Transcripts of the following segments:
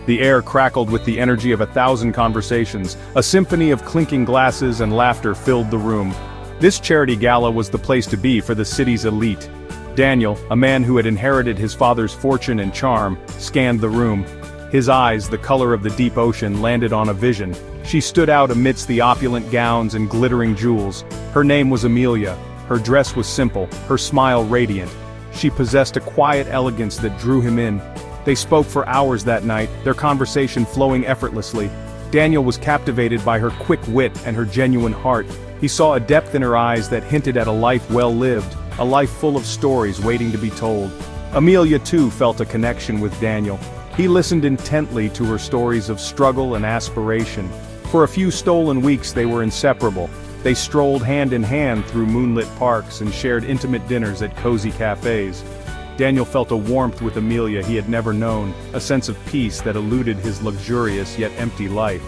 The air crackled with the energy of 1,000 conversations. A symphony of clinking glasses and laughter filled the room. This charity gala was the place to be for the city's elite. Daniel, a man who had inherited his father's fortune and charm, scanned the room. His eyes, the color of the deep ocean, landed on a vision. She stood out amidst the opulent gowns and glittering jewels. Her name was Amelia. Her dress was simple, her smile radiant. She possessed a quiet elegance that drew him in. They spoke for hours that night, their conversation flowing effortlessly. Daniel was captivated by her quick wit and her genuine heart. He saw a depth in her eyes that hinted at a life well lived, a life full of stories waiting to be told. Amelia too felt a connection with Daniel. He listened intently to her stories of struggle and aspiration. For a few stolen weeks they were inseparable. They strolled hand in hand through moonlit parks and shared intimate dinners at cozy cafes. Daniel felt a warmth with Amelia he had never known, a sense of peace that eluded his luxurious yet empty life.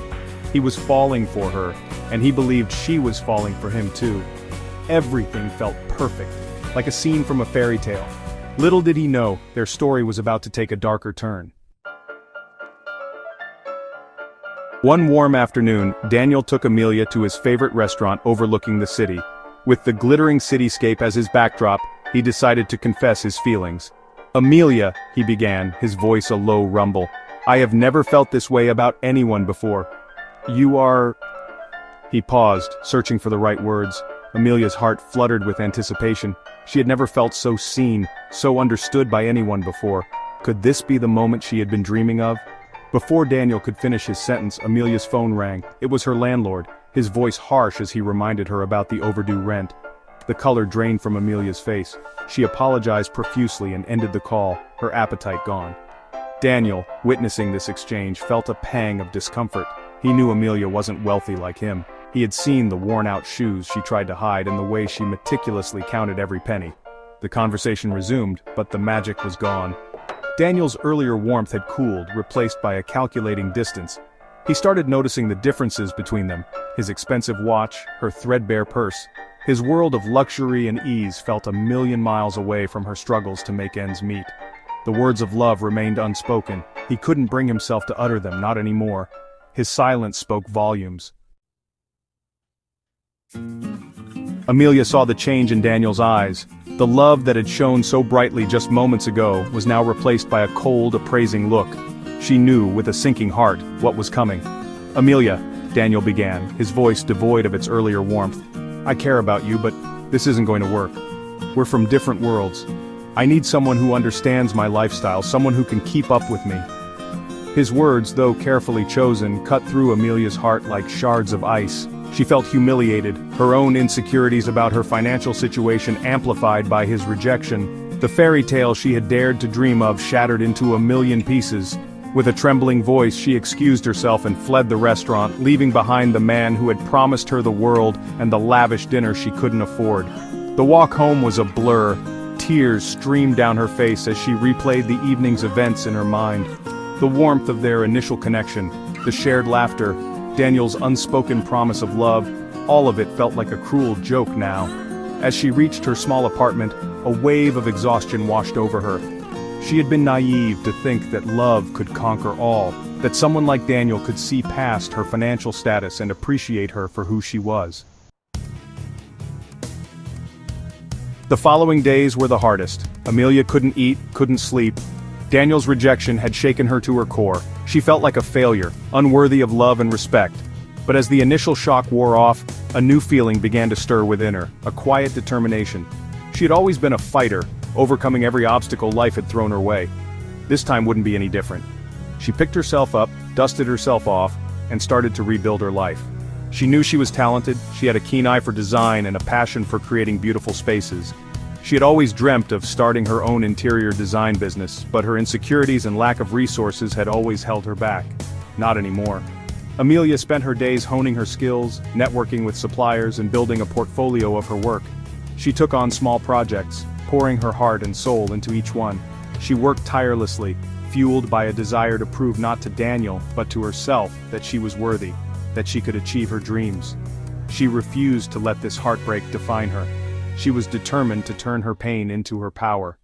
He was falling for her, and he believed she was falling for him too. Everything felt perfect, like a scene from a fairy tale. Little did he know, their story was about to take a darker turn. One warm afternoon, Daniel took Amelia to his favorite restaurant overlooking the city. With the glittering cityscape as his backdrop, he decided to confess his feelings. "Amelia," he began, his voice a low rumble, "I have never felt this way about anyone before. You are—" He paused, searching for the right words. Amelia's heart fluttered with anticipation. She had never felt so seen, so understood by anyone before. Could this be the moment she had been dreaming of? Before Daniel could finish his sentence, Amelia's phone rang. It was her landlord, his voice harsh as he reminded her about the overdue rent. The color drained from Amelia's face. She apologized profusely and ended the call, her appetite gone. Daniel, witnessing this exchange, felt a pang of discomfort. He knew Amelia wasn't wealthy like him. He had seen the worn-out shoes she tried to hide and the way she meticulously counted every penny. The conversation resumed, but the magic was gone. Daniel's earlier warmth had cooled, replaced by a calculating distance. He started noticing the differences between them, his expensive watch, her threadbare purse. His world of luxury and ease felt a million miles away from her struggles to make ends meet. The words of love remained unspoken. He couldn't bring himself to utter them, not anymore. His silence spoke volumes. Amelia saw the change in Daniel's eyes. The love that had shone so brightly just moments ago was now replaced by a cold, appraising look. She knew, with a sinking heart, what was coming. "Amelia," Daniel began, his voice devoid of its earlier warmth. "I care about you, but this isn't going to work. We're from different worlds. I need someone who understands my lifestyle, someone who can keep up with me." His words, though carefully chosen, cut through Amelia's heart like shards of ice. She felt humiliated, her own insecurities about her financial situation amplified by his rejection. The fairy tale she had dared to dream of shattered into a million pieces. With a trembling voice, she excused herself and fled the restaurant, leaving behind the man who had promised her the world and the lavish dinner she couldn't afford. The walk home was a blur. Tears streamed down her face as she replayed the evening's events in her mind. The warmth of their initial connection, the shared laughter, Daniel's unspoken promise of love, all of it felt like a cruel joke now. As she reached her small apartment, a wave of exhaustion washed over her. She had been naive to think that love could conquer all, that someone like Daniel could see past her financial status and appreciate her for who she was. The following days were the hardest. Amelia couldn't eat, couldn't sleep. Daniel's rejection had shaken her to her core. She felt like a failure, unworthy of love and respect. But as the initial shock wore off, a new feeling began to stir within her, a quiet determination. She had always been a fighter, overcoming every obstacle life had thrown her way. This time wouldn't be any different. She picked herself up, dusted herself off, and started to rebuild her life. She knew she was talented, she had a keen eye for design and a passion for creating beautiful spaces. She had always dreamt of starting her own interior design business, but her insecurities and lack of resources had always held her back. Not anymore. Amelia spent her days honing her skills, networking with suppliers, and building a portfolio of her work. She took on small projects, pouring her heart and soul into each one. She worked tirelessly, fueled by a desire to prove not to Daniel, but to herself that she was worthy, that she could achieve her dreams. She refused to let this heartbreak define her. She was determined to turn her pain into her power.